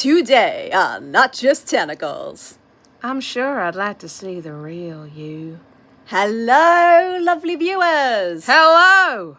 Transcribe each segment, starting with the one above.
Today on Not Just Tentacles. I'm sure I'd like to see the real you. Hello, lovely viewers. Hello!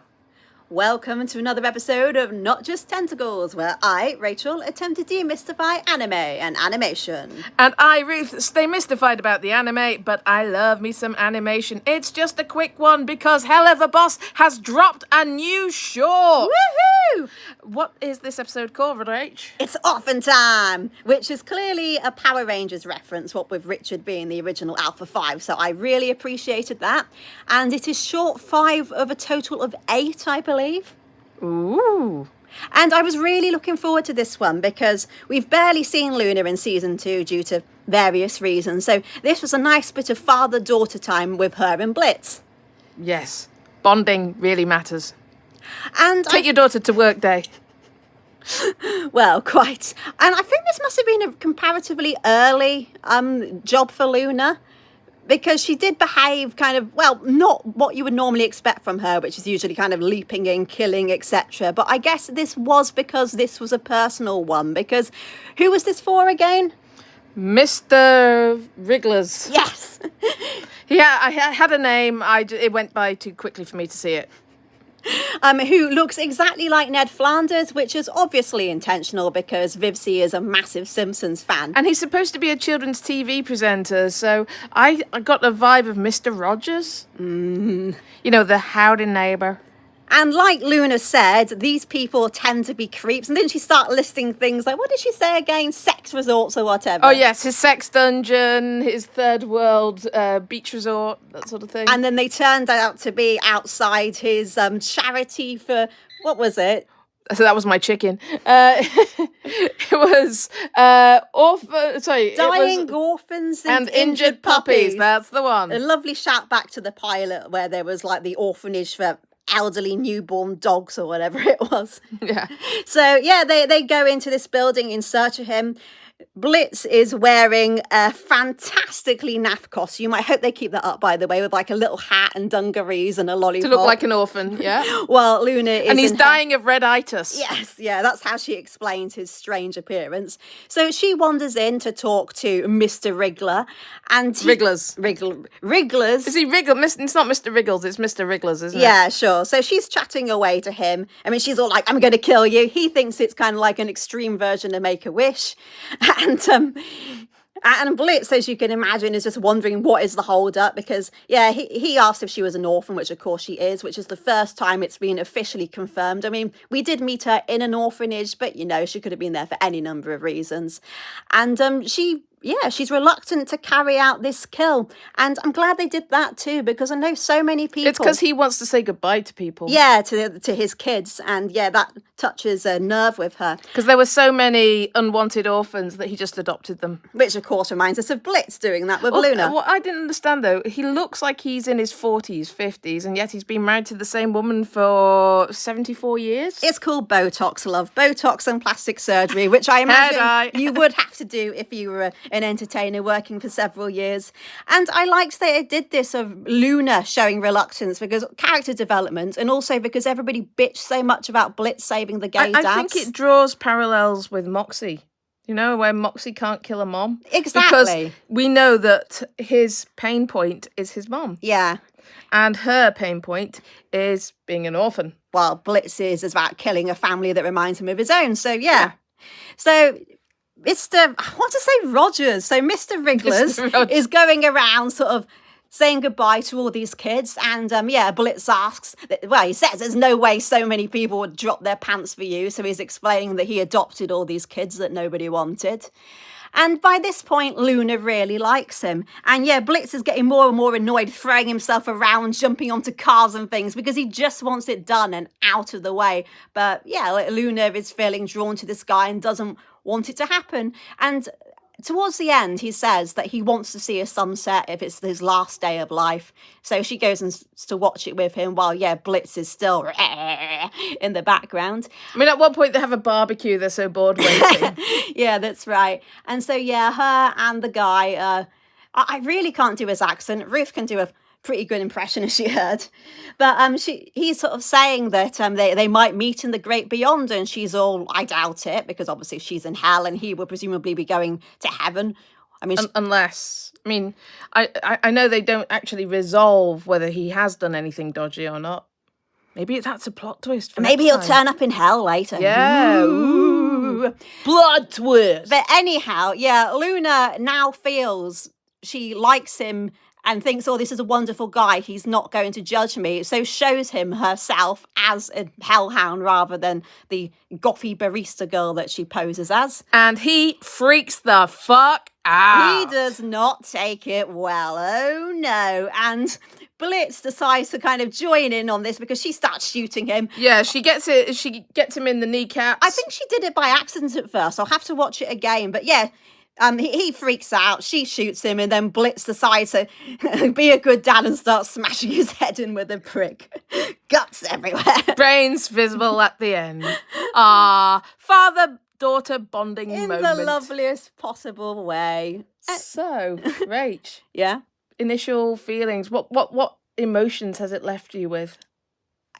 Welcome to another episode of Not Just Tentacles, where I, Rachel, attempt to demystify anime and animation. And I, Ruth, stay mystified about the anime, but I love me some animation. It's just a quick one because Helluva Boss has dropped a new short. Woohoo! What is this episode called, Rach? It's Orphan time, which is clearly a Power Rangers reference, what with Richard being the original Alpha 5, so I really appreciated that. And it is short 5 of a total of 8, I believe. Ooh. And I was really looking forward to this one because we've barely seen Loona in season 2 due to various reasons. So this was a nice bit of father-daughter time with her and Blitz. Yes, bonding really matters. And Take your daughter to work day. Well, quite. And I think this must have been a comparatively early job for Loona, because she did behave kind of, well, not what you would normally expect from her, which is usually kind of leaping in, killing, etc. But I guess this was because this was a personal one, because who was this for again? Mr. Wrigglers. Yes. Yeah, I had a name. It went by too quickly for me to see it. Who looks exactly like Ned Flanders, which is obviously intentional because Vivsy is a massive Simpsons fan. And he's supposed to be a children's TV presenter, so I got the vibe of Mr. Rogers. You know, the howdy neighbour. And like Loona said, these people tend to be creeps. And didn't she start listing things like, what did she say again? Sex resorts or whatever. Oh, yes, his sex dungeon, his third world beach resort, that sort of thing. And then they turned out to be outside his charity for, what was it? So that was my chicken. It was Dying orphans and injured puppies. That's the one. A lovely shout back to the pilot where there was like the orphanage for elderly newborn dogs or whatever it was. Yeah. So yeah, they go into this building in search of him. Blitz is wearing a fantastically naff costume. I hope they keep that up, by the way, with like a little hat and dungarees and a lollipop. To look like an orphan, yeah. Well, Loona is... And he's dying of reditis. Yes, yeah, that's how she explains his strange appearance. So she wanders in to talk to Mr. Wriggler. And Wrigglers. Wrigglers. Is he Wriggle? It's not Mr. Wriggles, it's Mr. Wrigglers, isn't it? Yeah, sure. So she's chatting away to him. I mean, she's all like, I'm going to kill you. He thinks it's kind of like an extreme version of Make-A-Wish. And Blitz, as you can imagine, is just wondering what is the hold up, because yeah, he asked if she was an orphan, which of course she is, which is the first time it's been officially confirmed. I mean, we did meet her in an orphanage, but you know, she could have been there for any number of reasons. And she's reluctant to carry out this kill. And I'm glad they did that too, because I know so many people... It's because he wants to say goodbye to people. Yeah, to his kids. And yeah, that touches a nerve with her. Because there were so many unwanted orphans that he just adopted them. Which, of course, reminds us of Blitz doing that with Loona. What I didn't understand, though, he looks like he's in his 40s, 50s, and yet he's been married to the same woman for 74 years. It's called Botox, love. Botox and plastic surgery, which I imagine you would have to do if you were an entertainer working for several years. And I liked that it did this of Loona showing reluctance because character development, and also because everybody bitched so much about Blitz saving the gay dads. I think it draws parallels with Moxie. You know, where Moxie can't kill a mom. Exactly. Because we know that his pain point is his mom. Yeah. And her pain point is being an orphan. Well, Blitz is about killing a family that reminds him of his own. So, yeah. So... I want to say Rogers. So Mr. Wrigglers is going around sort of saying goodbye to all these kids. And Blitz asks, well, he says there's no way so many people would drop their pants for you. So he's explaining that he adopted all these kids that nobody wanted. And by this point, Loona really likes him. And yeah, Blitz is getting more and more annoyed, throwing himself around, jumping onto cars and things, because he just wants it done and out of the way. But yeah, Loona is feeling drawn to this guy and doesn't want it to happen. And towards the end, he says that he wants to see a sunset if it's his last day of life. So she goes to watch it with him while, Blitz is still in the background. I mean, at one point they have a barbecue. They're so bored waiting. Yeah, that's right. And so, her and the guy, I really can't do his accent. Ruth can do a pretty good impression, as she heard. But he's sort of saying that they might meet in the great beyond, and she's all, I doubt it, because obviously she's in hell and he will presumably be going to heaven. I mean, unless, I mean, I know they don't actually resolve whether he has done anything dodgy or not. Maybe that's a plot twist. Maybe he'll turn up in hell later. Yeah. Ooh. Blood twist. But anyhow, yeah, Loona now feels she likes him and thinks, oh, this is a wonderful guy. He's not going to judge me. So shows him herself as a hellhound rather than the gothy barista girl that she poses as. And he freaks the fuck out. He does not take it well. Oh, no. And Blitz decides to kind of join in on this because she starts shooting him. Yeah, she gets him in the kneecaps. I think she did it by accident at first. I'll have to watch it again. But yeah, he freaks out. She shoots him, and then Blitz decides to be a good dad and start smashing his head in with a brick. Guts everywhere. Brains visible at the end. Father-daughter bonding moment. In the loveliest possible way. So, Rach. Yeah? Initial feelings. What emotions has it left you with?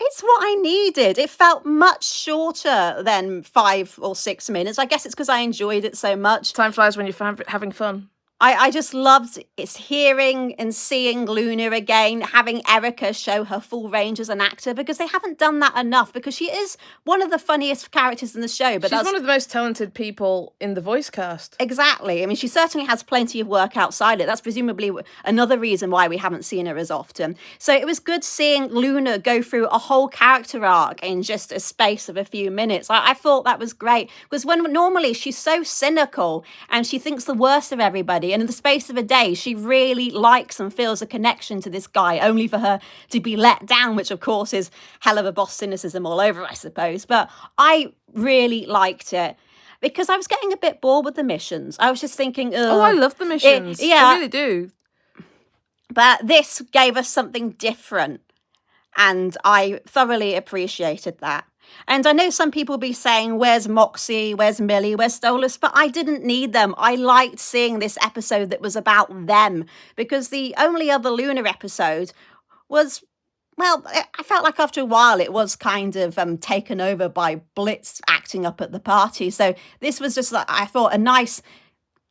It's what I needed. It felt much shorter than 5 or 6 minutes. I guess it's because I enjoyed it so much. Time flies when you're having fun. I just loved it's hearing and seeing Loona again, having Erica show her full range as an actor, because they haven't done that enough, because she is one of the funniest characters in the show. But she's one of the most talented people in the voice cast. Exactly. I mean, she certainly has plenty of work outside it. That's presumably another reason why we haven't seen her as often. So it was good seeing Loona go through a whole character arc in just a space of a few minutes. I thought that was great, because when normally she's so cynical and she thinks the worst of everybody, and in the space of a day, she really likes and feels a connection to this guy, only for her to be let down, which of course is Helluva Boss cynicism all over, I suppose. But I really liked it because I was getting a bit bored with the missions. I was just thinking, oh, I love the missions. I really do. But this gave us something different, and I thoroughly appreciated that. And I know some people will be saying, where's Moxie, where's Millie, where's Stolas? But I didn't need them. I liked seeing this episode that was about them, because the only other Loona episode was, well, I felt like after a while it was kind of taken over by Blitz acting up at the party. So this was just, like, I thought, a nice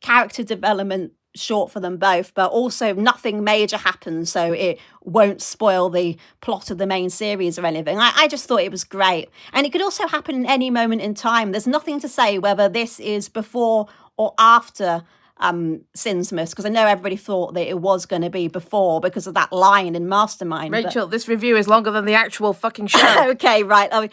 character development short for them both, but also nothing major happens, so it won't spoil the plot of the main series or anything. I just thought it was great. And it could also happen in any moment in time. There's nothing to say whether this is before or after Sinsmas, because I know everybody thought that it was going to be before because of that line in Mastermind. Rachel, this review is longer than the actual fucking show. Okay, right.